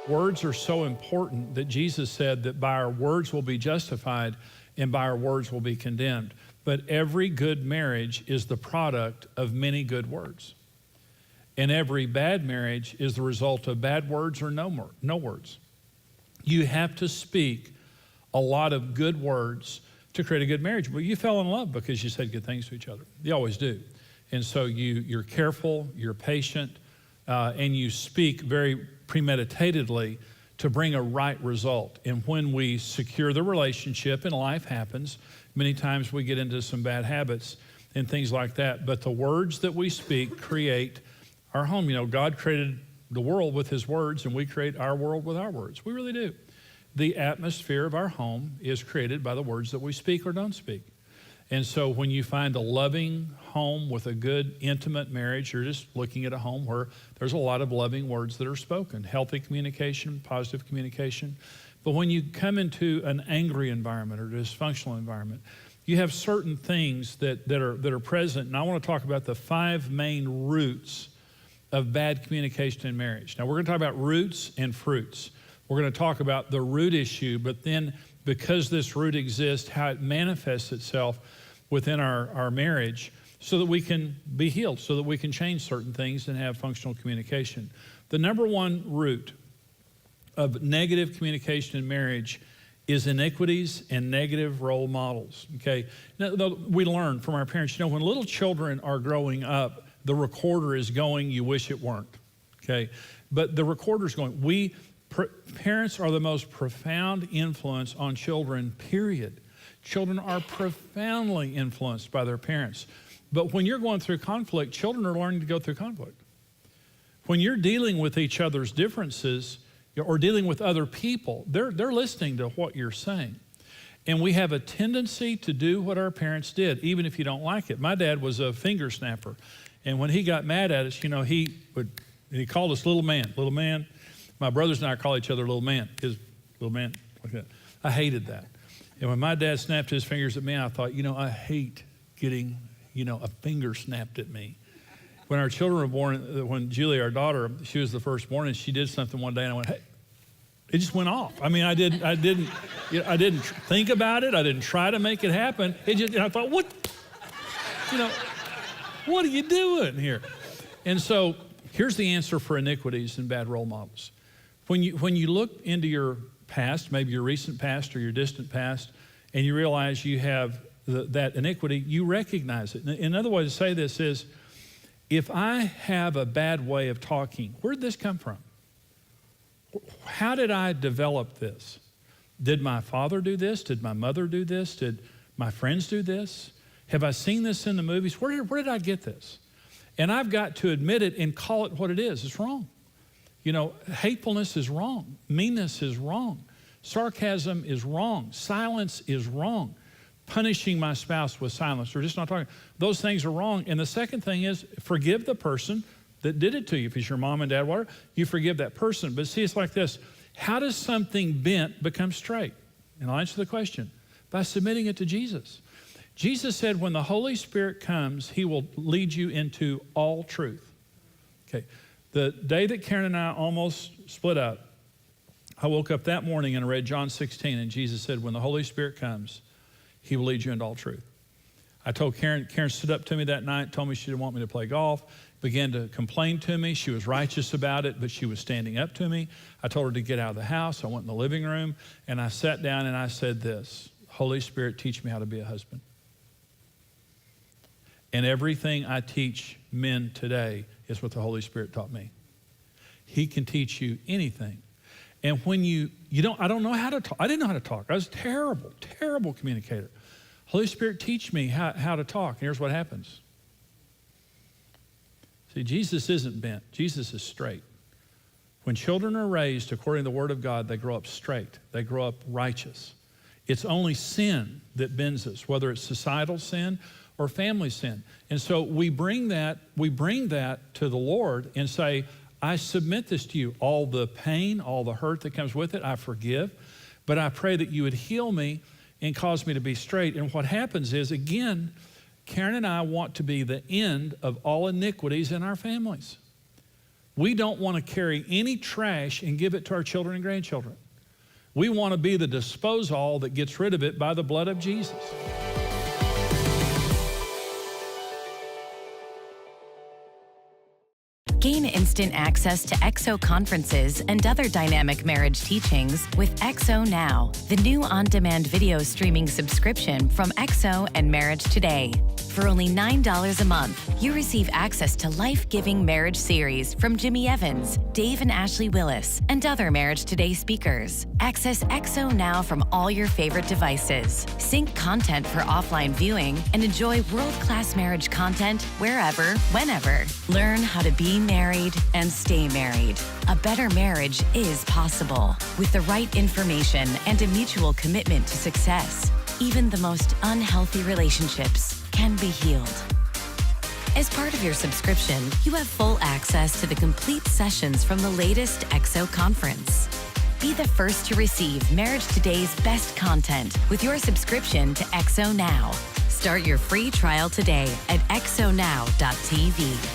Words are so important that Jesus said that by our words we'll be justified and by our words we'll be condemned. But every good marriage is the product of many good words. And every bad marriage is the result of bad words or no words. You have to speak a lot of good words to create a good marriage. Well, you fell in love because you said good things to each other. You always do. And so you're careful, you're patient, and you speak very premeditatedly to bring a right result. And when we secure the relationship, and life happens, many times we get into some bad habits and things like that. But the words that we speak create our home. You know, God created the world with his words, and we create our world with our words. We really do. The atmosphere of our home is created by the words that we speak or don't speak. And so when you find a loving home with a good, intimate marriage, you're just looking at a home where there's a lot of loving words that are spoken, healthy communication, positive communication. But when you come into an angry environment or dysfunctional environment, you have certain things that are present. And I want to talk about the 5 main roots of bad communication in marriage. Now, we're going to talk about roots and fruits. We're going to talk about the root issue, but then because this root exists, how it manifests itself within our marriage so that we can be healed, so that we can change certain things and have functional communication. The number one root of negative communication in marriage is iniquities and negative role models, okay? Now, we learn from our parents, you know, when little children are growing up, the recorder is going, you wish it weren't, okay? But the recorder's going. Parents are the most profound influence on children, period. Children are profoundly influenced by their parents. But when you're going through conflict, children are learning to go through conflict. When you're dealing with each other's differences or dealing with other people, they're listening to what you're saying. And we have a tendency to do what our parents did, even if you don't like it. My dad was a finger snapper. And when he got mad at us, you know, he called us little man, little man. My brothers and I call each other little man, his little man, like that. I hated that. And when my dad snapped his fingers at me, I thought, you know, I hate getting, you know, a finger snapped at me. When our children were born, when Julie, our daughter, she was the firstborn, and she did something one day, and I went, hey, it just went off. I mean, I didn't think about it. I didn't try to make it happen. And I thought, what are you doing here? And so here's the answer for iniquities and bad role models. When you look into your past, maybe your recent past or your distant past, and you realize you have that iniquity, you recognize it. Another way to say this is, if I have a bad way of talking, where did this come from? How did I develop this? Did my father do this? Did my mother do this? Did my friends do this? Have I seen this in the movies? Where did I get this? And I've got to admit it and call it what it is. It's wrong. You know, hatefulness is wrong. Meanness is wrong. Sarcasm is wrong. Silence is wrong. Punishing my spouse with silence or just not talking. Those things are wrong. And the second thing is forgive the person that did it to you. If it's your mom and dad, whatever, you forgive that person. But see, it's like this. How does something bent become straight? And I'll answer the question. By submitting it to Jesus. Jesus said when the Holy Spirit comes, he will lead you into all truth. Okay. The day that Karen and I almost split up, I woke up that morning and I read John 16, and Jesus said, when the Holy Spirit comes, he will lead you into all truth. I told Karen stood up to me that night, told me she didn't want me to play golf, began to complain to me. She was righteous about it, but she was standing up to me. I told her to get out of the house. I went in the living room, and I sat down and I said this, Holy Spirit, teach me how to be a husband. And everything I teach men today is what the Holy Spirit taught me. He can teach you anything. And when I don't know how to talk. I didn't know how to talk. I was a terrible communicator. Holy Spirit, teach me how to talk. And here's what happens. See, Jesus isn't bent. Jesus is straight. When children are raised according to the Word of God, they grow up straight. They grow up righteous. It's only sin that bends us, whether it's societal sin or family sin. And so we bring that to the Lord and say, I submit this to you. All the pain, all the hurt that comes with it, I forgive. But I pray that you would heal me and cause me to be straight. And what happens is, again, Karen and I want to be the end of all iniquities in our families. We don't want to carry any trash and give it to our children and grandchildren. We want to be the disposal that gets rid of it by the blood of Jesus. Gain instant access to XO conferences and other dynamic marriage teachings with XO Now, the new on-demand video streaming subscription from XO and MarriageToday. For only $9 a month, you receive access to life-giving marriage series from Jimmy Evans, Dave and Ashley Willis, and other MarriageToday speakers. Access XO Now from all your favorite devices. Sync content for offline viewing and enjoy world-class marriage content wherever, whenever. Learn how to be married and stay married. A better marriage is possible with the right information and a mutual commitment to success. Even the most unhealthy relationships can be healed. As part of your subscription, you have full access to the complete sessions from the latest XO conference. Be the first to receive MarriageToday's best content with your subscription to XO Now. Start your free trial today at xonow.tv.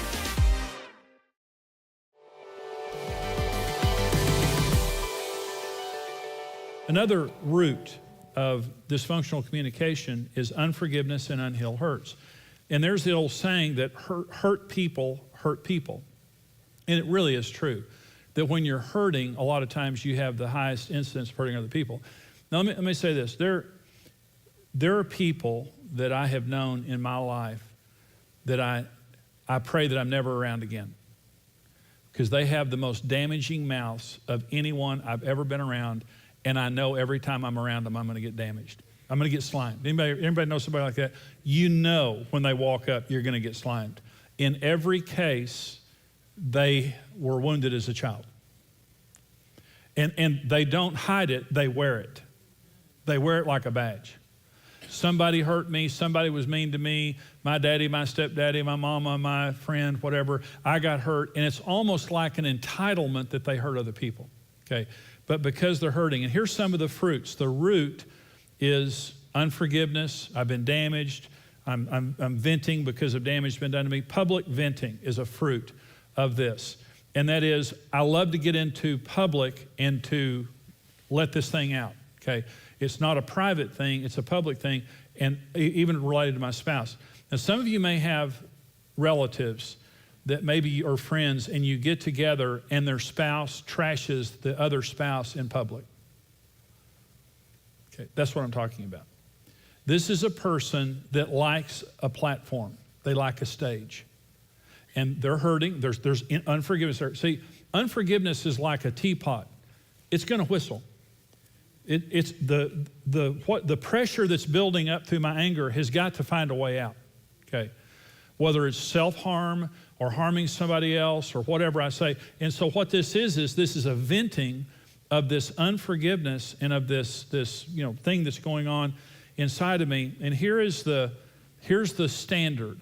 Another root of dysfunctional communication is unforgiveness and unhealed hurts. And there's the old saying that hurt people hurt people. And it really is true that when you're hurting, a lot of times you have the highest incidence of hurting other people. Now, let me say this. There are people that I have known in my life that I pray that I'm never around again, because they have the most damaging mouths of anyone I've ever been around. And I know every time I'm around them, I'm going to get damaged. I'm going to get slimed. Anybody know somebody like that? You know when they walk up, you're going to get slimed. In every case, they were wounded as a child. And they don't hide it, they wear it. They wear it like a badge. Somebody hurt me, somebody was mean to me, my daddy, my stepdaddy, my mama, my friend, whatever, I got hurt. And it's almost like an entitlement that they hurt other people, okay? But because they're hurting. And here's some of the fruits. The root is unforgiveness. I've been damaged. I'm venting because of damage been done to me. Public venting is a fruit of this. And that is, I love to get into public and to let this thing out, okay? It's not a private thing, it's a public thing, and even related to my spouse. Now, some of you may have relatives that maybe are friends and you get together and their spouse trashes the other spouse in public. Okay, that's what I'm talking about. This is a person that likes a platform. They like a stage. And they're hurting. There's unforgiveness there. See, unforgiveness is like a teapot. It's going to whistle. It's the pressure that's building up through my anger has got to find a way out. Okay, whether it's self-harm or harming somebody else or whatever I say. And so what this is this is a venting of this unforgiveness and of this thing that's going on inside of me. And here's the standard.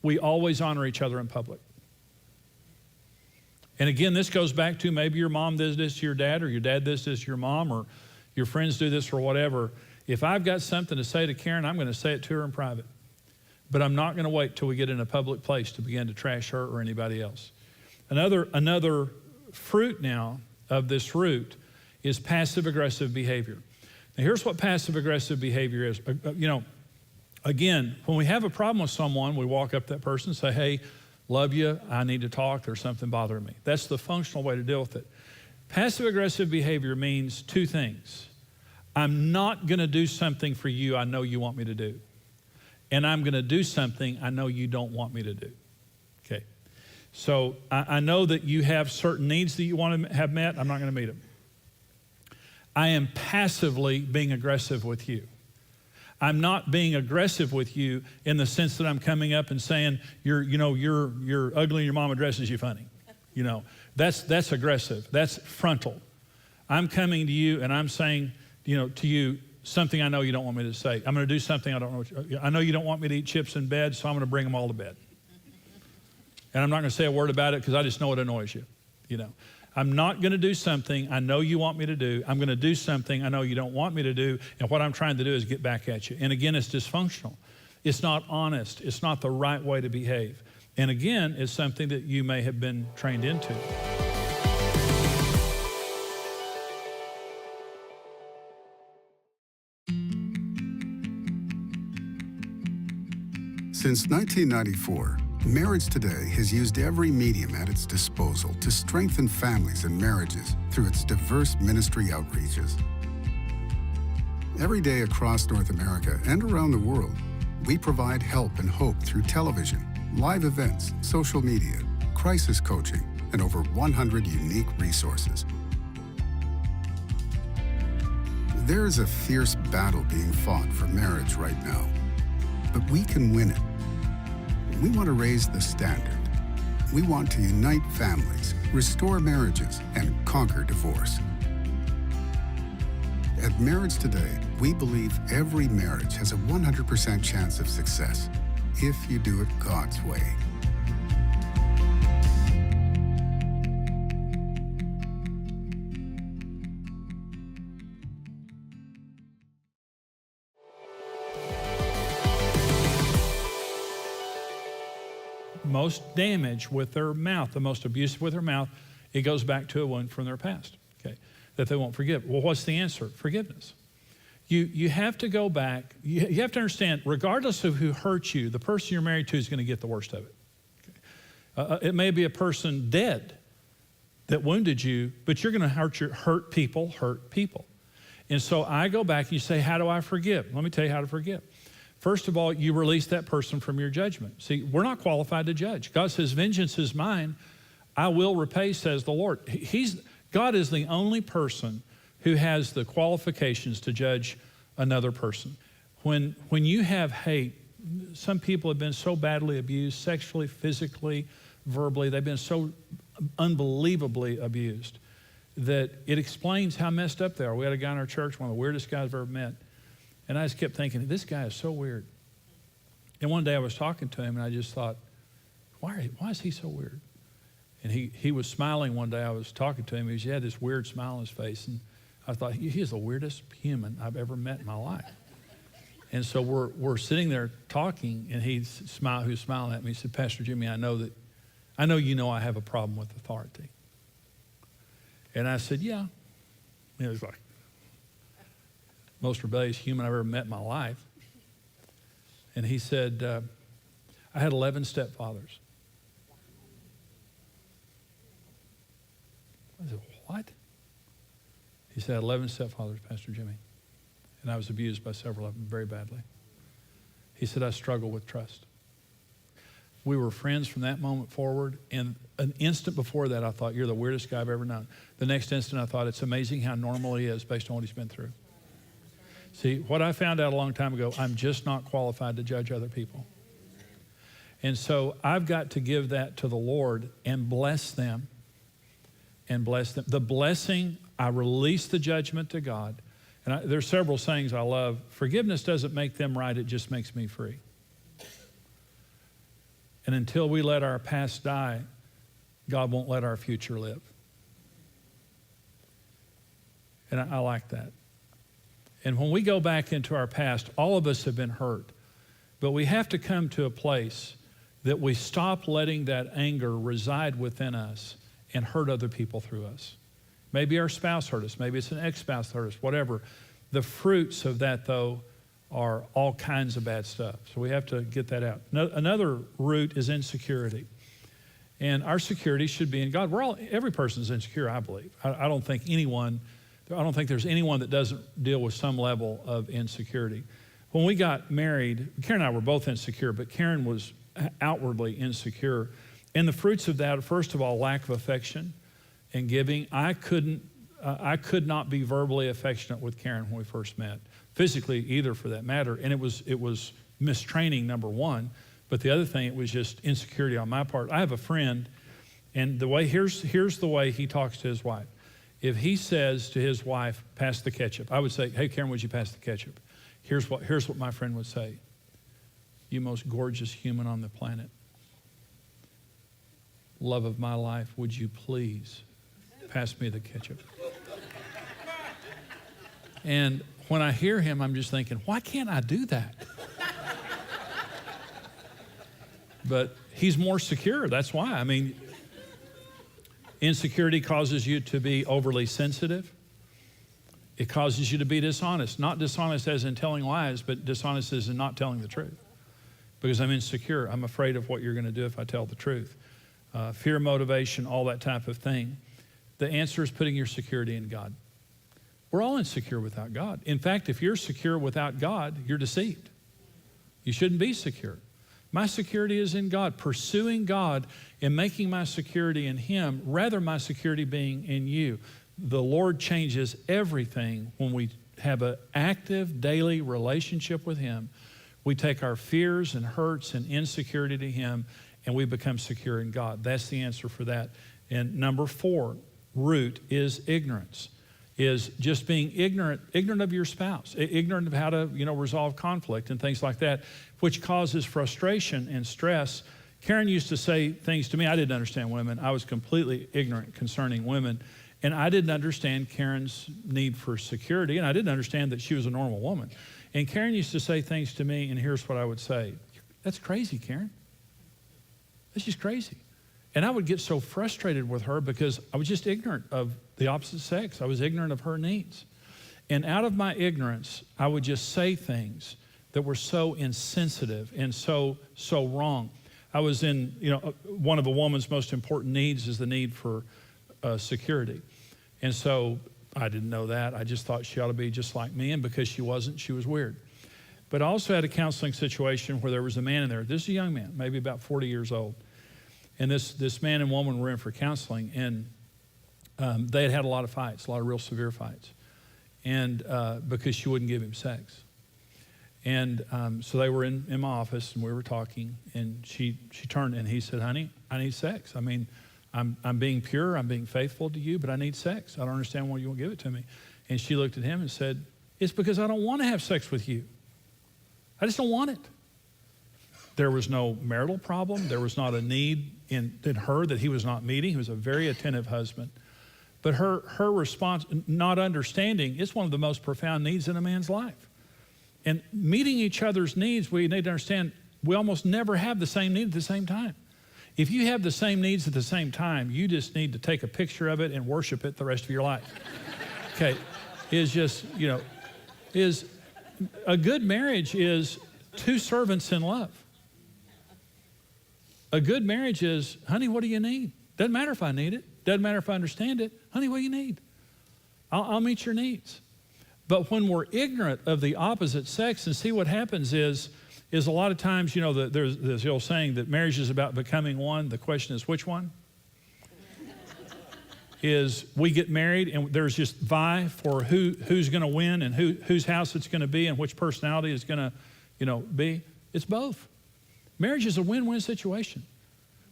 We always honor each other in public. And again, this goes back to maybe your mom does this to your dad, or your dad does this to your mom, or your friends do this or whatever. If I've got something to say to Karen, I'm going to say it to her in private. But I'm not going to wait till we get in a public place to begin to trash her or anybody else. Another fruit now of this root is passive-aggressive behavior. Now, here's what passive-aggressive behavior is. Again, when we have a problem with someone, we walk up to that person and say, hey, love you, I need to talk, there's something bothering me. That's the functional way to deal with it. Passive-aggressive behavior means two things. I'm not going to do something for you I know you want me to do. And I'm going to do something I know you don't want me to do. Okay. So I know that you have certain needs that you want to have met. I'm not going to meet them. I am passively being aggressive with you. I'm not being aggressive with you in the sense that I'm coming up and saying, you're ugly and your mama dresses you funny. That's aggressive. That's frontal. I'm coming to you and I'm saying, to you, something I know you don't want me to say. I'm going to do something I don't know. I know you don't want me to eat chips in bed, so I'm going to bring them all to bed. And I'm not going to say a word about it because I just know it annoys you. I'm not going to do something I know you want me to do. I'm going to do something I know you don't want me to do. And what I'm trying to do is get back at you. And again, it's dysfunctional. It's not honest. It's not the right way to behave. And again, it's something that you may have been trained into. Since 1994, Marriage Today has used every medium at its disposal to strengthen families and marriages through its diverse ministry outreaches. Every day across North America and around the world, we provide help and hope through television, live events, social media, crisis coaching, and over 100 unique resources. There is a fierce battle being fought for marriage right now, but we can win it. We want to raise the standard. We want to unite families, restore marriages, and conquer divorce. At Marriage Today, we believe every marriage has a 100% chance of success if you do it God's way. Most damage with their mouth, the most abusive with their mouth, it goes back to a wound from their past, okay, that they won't forgive. Well, what's the answer? Forgiveness. You have to go back. You have to understand, regardless of who hurt you, the person you're married to is going to get the worst of it. Okay? It may be a person dead that wounded you, but you're going to hurt people. And so I go back and you say, how do I forgive? Let me tell you how to forgive. First of all, you release that person from your judgment. See, we're not qualified to judge. God says, vengeance is mine. I will repay, says the Lord. God is the only person who has the qualifications to judge another person. When you have hate, some people have been so badly abused, sexually, physically, verbally. They've been so unbelievably abused that it explains how messed up they are. We had a guy in our church, one of the weirdest guys I've ever met. And I just kept thinking, this guy is so weird. And one day I was talking to him and I just thought, why is he so weird? And he was smiling one day. I was talking to him. He had this weird smile on his face. And I thought, he is the weirdest human I've ever met in my life. And so we're sitting there talking, and who's smiling at me, he said, Pastor Jimmy, I know you know I have a problem with authority. And I said, yeah. And he was like, most rebellious human I've ever met in my life. And he said, I had 11 stepfathers. I said, what? He said, 11 stepfathers, Pastor Jimmy. And I was abused by several of them very badly. He said, I struggle with trust. We were friends from that moment forward. And an instant before that, I thought, you're the weirdest guy I've ever known. The next instant, I thought, it's amazing how normal he is based on what he's been through. See, what I found out a long time ago, I'm just not qualified to judge other people. And so I've got to give that to the Lord and bless them. The blessing, I release the judgment to God. And there's several sayings I love. Forgiveness doesn't make them right, it just makes me free. And until we let our past die, God won't let our future live. And I like that. And when we go back into our past, all of us have been hurt. But we have to come to a place that we stop letting that anger reside within us and hurt other people through us. Maybe our spouse hurt us. Maybe it's an ex-spouse that hurt us, whatever. The fruits of that, though, are all kinds of bad stuff. So we have to get that out. Another root is insecurity. And our security should be in God. Every person's insecure, I believe. I don't think there's anyone that doesn't deal with some level of insecurity. When we got married, Karen and I were both insecure, but Karen was outwardly insecure. And the fruits of that, first of all, lack of affection and giving. I could not be verbally affectionate with Karen when we first met, physically either for that matter. And it was mistraining, number one. But the other thing, it was just insecurity on my part. I have a friend, and here's the way he talks to his wife. If he says to his wife, pass the ketchup, I would say, hey, Karen, would you pass the ketchup? Here's what my friend would say. You most gorgeous human on the planet. Love of my life, would you please pass me the ketchup? And when I hear him, I'm just thinking, why can't I do that? But he's more secure, that's why. I mean, insecurity causes you to be overly sensitive. It causes you to be dishonest. Not dishonest as in telling lies, but dishonest as in not telling the truth. Because I'm insecure. I'm afraid of what you're going to do if I tell the truth. Fear, motivation, all that type of thing. The answer is putting your security in God. We're all insecure without God. In fact, if you're secure without God, you're deceived. You shouldn't be secure. My security is in God. Pursuing God and making my security in Him, rather my security being in you. The Lord changes everything when we have an active daily relationship with Him. We take our fears and hurts and insecurity to Him, and we become secure in God. That's the answer for that. And number 4, root is ignorance, is just being ignorant of your spouse, ignorant of how to, resolve conflict and things like that, which causes frustration and stress. Karen used to say things to me. I didn't understand women. I was completely ignorant concerning women. And I didn't understand Karen's need for security, and I didn't understand that she was a normal woman. And Karen used to say things to me, and here's what I would say. That's crazy, Karen. That's just crazy. And I would get so frustrated with her because I was just ignorant of the opposite sex. I was ignorant of her needs. And out of my ignorance, I would just say things that were so insensitive and so wrong. I was in, one of a woman's most important needs is the need for security. And so I didn't know that. I just thought she ought to be just like me, and because she wasn't, she was weird. But I also had a counseling situation where there was a man in there. This is a young man, maybe about 40 years old. And this man and woman were in for counseling, and they had had a lot of fights, a lot of real severe fights, and because she wouldn't give him sex. And so they were in my office, and we were talking, and she turned, and he said, honey, I need sex. I mean, I'm being pure, I'm being faithful to you, but I need sex. I don't understand why you won't give it to me. And she looked at him and said, it's because I don't want to have sex with you. I just don't want it. There was no marital problem. There was not a need in her that he was not meeting. He was a very attentive husband. But her response, not understanding, is one of the most profound needs in a man's life. And meeting each other's needs, we need to understand, we almost never have the same need at the same time. If you have the same needs at the same time, you just need to take a picture of it and worship it the rest of your life. Okay, is just, is a good marriage is two servants in love. A good marriage is, honey, what do you need? Doesn't matter if I need it. Doesn't matter if I understand it. Honey, what do you need? I'll meet your needs. But when we're ignorant of the opposite sex, and see what happens is a lot of times, there's this old saying that marriage is about becoming one. The question is, which one? Is we get married and there's just vie for who's going to win and whose house it's going to be and which personality is going to, be. It's both. Marriage is a win-win situation.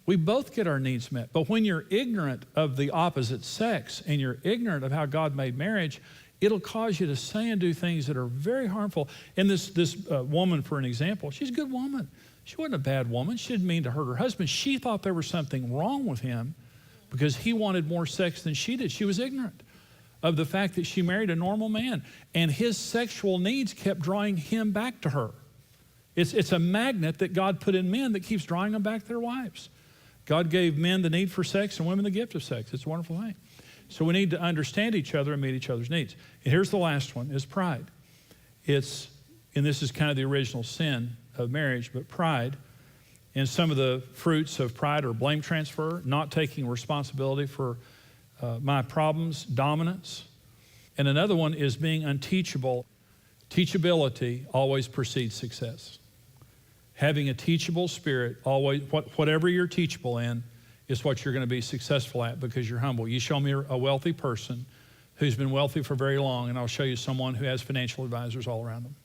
We both get our needs met. But when you're ignorant of the opposite sex and you're ignorant of how God made marriage, it'll cause you to say and do things that are very harmful. And this woman, for an example, she's a good woman. She wasn't a bad woman. She didn't mean to hurt her husband. She thought there was something wrong with him because he wanted more sex than she did. She was ignorant of the fact that she married a normal man, and his sexual needs kept drawing him back to her. It's a magnet that God put in men that keeps drawing them back to their wives. God gave men the need for sex and women the gift of sex. It's a wonderful thing. So we need to understand each other and meet each other's needs. And here's the last one, is pride. And this is kind of the original sin of marriage, but pride. And some of the fruits of pride are blame transfer, not taking responsibility for my problems, dominance. And another one is being unteachable. Teachability always precedes success. Having a teachable spirit, always, whatever you're teachable in, is what you're going to be successful at because you're humble. You show me a wealthy person who's been wealthy for very long, and I'll show you someone who has financial advisors all around them.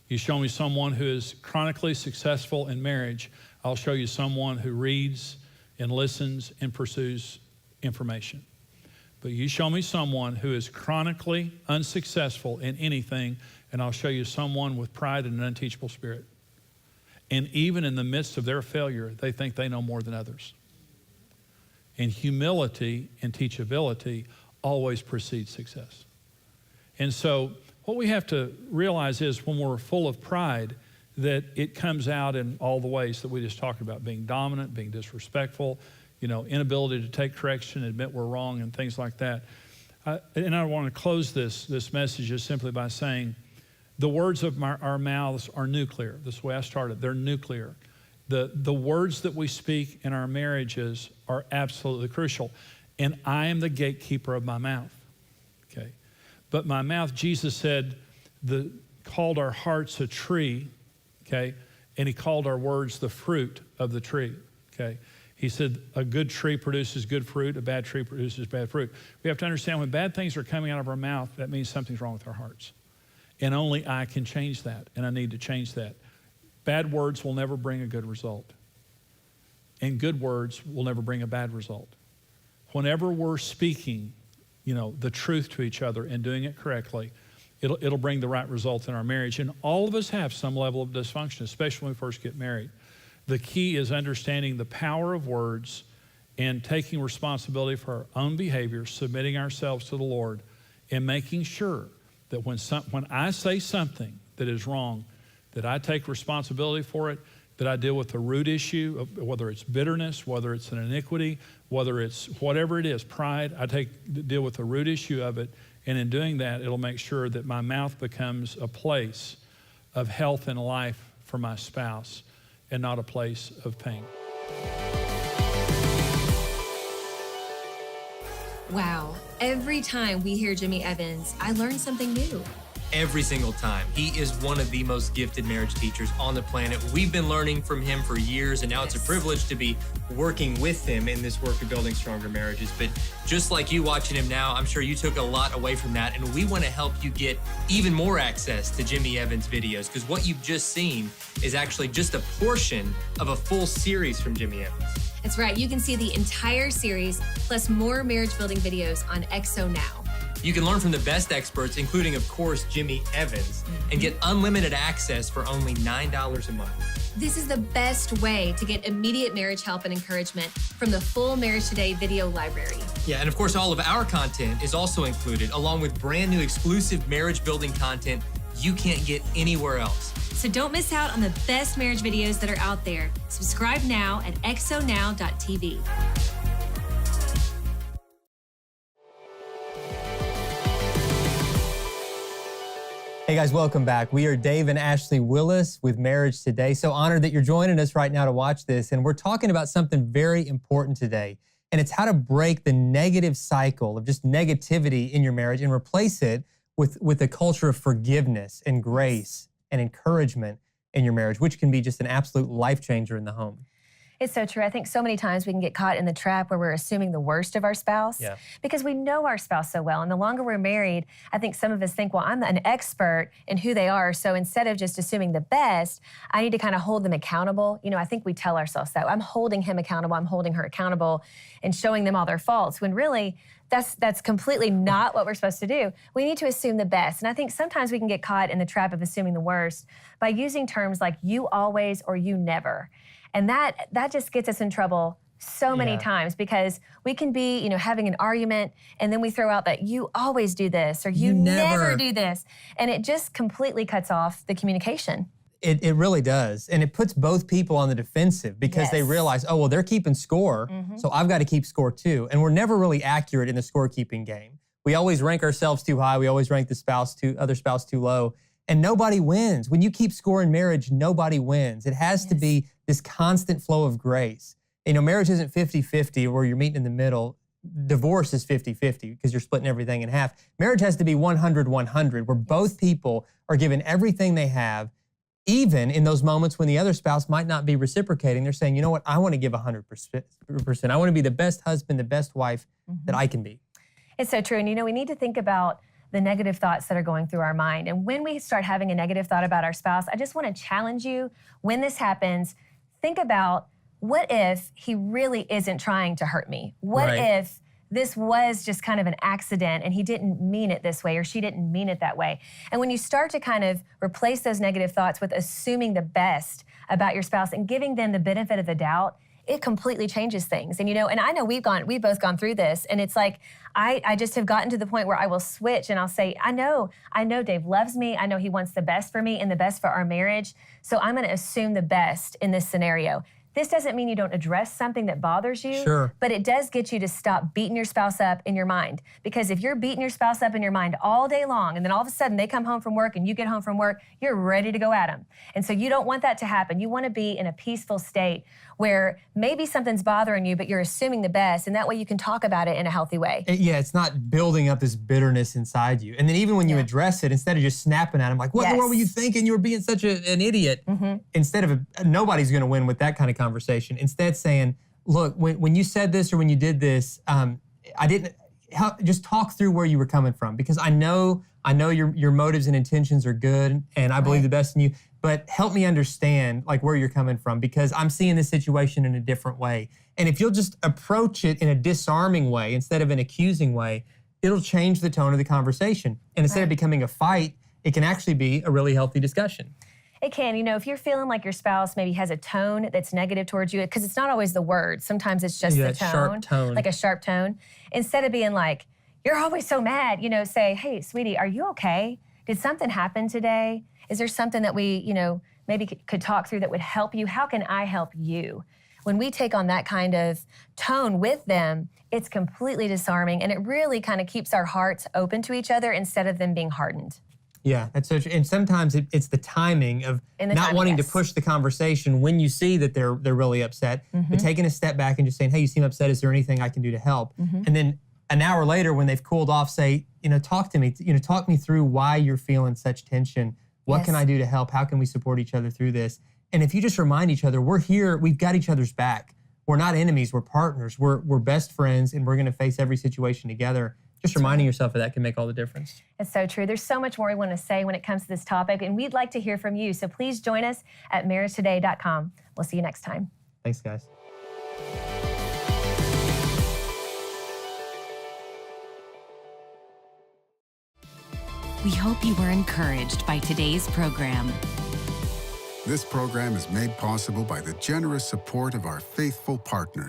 You show me someone who is chronically successful in marriage, I'll show you someone who reads and listens and pursues information. But you show me someone who is chronically unsuccessful in anything, and I'll show you someone with pride and an unteachable spirit. And even in the midst of their failure, they think they know more than others. And humility and teachability always precedes success. And so what we have to realize is when we're full of pride, that it comes out in all the ways that we just talked about, being dominant, being disrespectful, inability to take correction, admit we're wrong, and things like that. And I want to close this message just simply by saying the words of our mouths are nuclear. This is the way I started. They're nuclear. The words that we speak in our marriages are absolutely crucial. And I am the gatekeeper of my mouth, okay? But my mouth, Jesus said, called our hearts a tree, okay? And he called our words the fruit of the tree, okay? He said a good tree produces good fruit, a bad tree produces bad fruit. We have to understand when bad things are coming out of our mouth, that means something's wrong with our hearts. And only I can change that, and I need to change that. Bad words will never bring a good result. And good words will never bring a bad result. Whenever we're speaking, the truth to each other and doing it correctly, it'll bring the right result in our marriage. And all of us have some level of dysfunction, especially when we first get married. The key is understanding the power of words and taking responsibility for our own behavior, submitting ourselves to the Lord, and making sure that when I say something that is wrong, that I take responsibility for it, that I deal with the root issue, of whether it's bitterness, whether it's an iniquity, whether it's whatever it is, pride. I deal with the root issue of it, and in doing that, it'll make sure that my mouth becomes a place of health and life for my spouse and not a place of pain. Wow, every time we hear Jimmy Evans, I learn something new. Every single time. He is one of the most gifted marriage teachers on the planet. We've been learning from him for years, and now it's a privilege to be working with him in this work of building stronger marriages. But just like you watching him now, I'm sure you took a lot away from that, and we want to help you get even more access to Jimmy Evans' videos, because what you've just seen is actually just a portion of a full series from Jimmy Evans. That's right. You can see the entire series, plus more marriage building videos on XO Now. You can learn from the best experts, including, of course, Jimmy Evans, and get unlimited access for only $9 a month. This is the best way to get immediate marriage help and encouragement from the full Marriage Today video library. Yeah, and of course, all of our content is also included, along with brand new exclusive marriage building content you can't get anywhere else. So don't miss out on the best marriage videos that are out there. Subscribe now at xonow.tv. Hey guys, welcome back. We are Dave and Ashley Willis with Marriage Today. So honored that you're joining us right now to watch this. And we're talking about something very important today. And it's how to break the negative cycle of just negativity in your marriage and replace it with a culture of forgiveness and grace and encouragement in your marriage, which can be just an absolute life changer in the home. It's so true. I think so many times we can get caught in the trap where we're assuming the worst of our spouse because we know our spouse so well. And the longer we're married, I think some of us think, well, I'm an expert in who they are. So instead of just assuming the best, I need to kind of hold them accountable. I think we tell ourselves that. I'm holding him accountable. I'm holding her accountable and showing them all their faults when really that's completely not what we're supposed to do. We need to assume the best. And I think sometimes we can get caught in the trap of assuming the worst by using terms like you always or you never. And that just gets us in trouble so many times because we can be, having an argument and then we throw out that you always do this or you never do this. And it just completely cuts off the communication. It really does. And it puts both people on the defensive because they realize, oh, well, they're keeping score, so I've got to keep score too. And we're never really accurate in the scorekeeping game. We always rank ourselves too high. We always rank the other spouse too low. And nobody wins. When you keep score in marriage, nobody wins. It has to be this constant flow of grace. Marriage isn't 50-50 where you're meeting in the middle. Divorce is 50-50 because you're splitting everything in half. Marriage has to be 100-100 where both people are given everything they have, even in those moments when the other spouse might not be reciprocating. They're saying, you know what, I want to give 100%. I want to be the best husband, the best wife that I can be. It's so true. And we need to think about the negative thoughts that are going through our mind. And when we start having a negative thought about our spouse, I just want to challenge you, when this happens, think about, what if he really isn't trying to hurt me? What if this was just kind of an accident and he didn't mean it this way or she didn't mean it that way? And when you start to kind of replace those negative thoughts with assuming the best about your spouse and giving them the benefit of the doubt, it completely changes things. And, and I know we've both gone through this, and it's like, I just have gotten to the point where I will switch and I'll say, I know Dave loves me. I know he wants the best for me and the best for our marriage. So I'm going to assume the best in this scenario. This doesn't mean you don't address something that bothers you, Sure. but it does get you to stop beating your spouse up in your mind. Because if you're beating your spouse up in your mind all day long, and then all of a sudden they come home from work and you get home from work, you're ready to go at them. And so you don't want that to happen. You want to be in a peaceful state where maybe something's bothering you, but you're assuming the best, and that way you can talk about it in a healthy way. Yeah, it's not building up this bitterness inside you. And then even when you address it, instead of just snapping at him like, what in the world were you thinking? You were being such an idiot. Instead of, nobody's going to win with that kind of conversation. Instead saying, look, when you said this or when you did this, I didn't, just talk through where you were coming from, because I know your motives and intentions are good, and I believe the best in you. But help me understand like where you're coming from, because I'm seeing this situation in a different way. And if you'll just approach it in a disarming way instead of an accusing way, it'll change the tone of the conversation. And instead of becoming a fight, it can actually be a really healthy discussion. It can. If you're feeling like your spouse maybe has a tone that's negative towards you, because it's not always the words. Sometimes it's just the tone, sharp tone, like a sharp tone. Instead of being like, you're always so mad, say, hey, sweetie, are you okay? Did something happen today? Is there something that we, maybe could talk through that would help you? How can I help you? When we take on that kind of tone with them, it's completely disarming, and it really kind of keeps our hearts open to each other instead of them being hardened. Yeah, that's so true. And sometimes it's the timing of not wanting to push the conversation when you see that they're really upset, but taking a step back and just saying, hey, you seem upset. Is there anything I can do to help? And then an hour later, when they've cooled off, say, talk to me. Talk me through why you're feeling such tension. What can I do to help? How can we support each other through this? And if you just remind each other, we're here, we've got each other's back. We're not enemies, we're partners, we're best friends, and we're gonna face every situation together. Just reminding yourself of that can make all the difference. It's so true. There's so much more we want to say when it comes to this topic, and we'd like to hear from you. So please join us at MarriageToday.com. We'll see you next time. Thanks, guys. We hope you were encouraged by today's program. This program is made possible by the generous support of our faithful partners.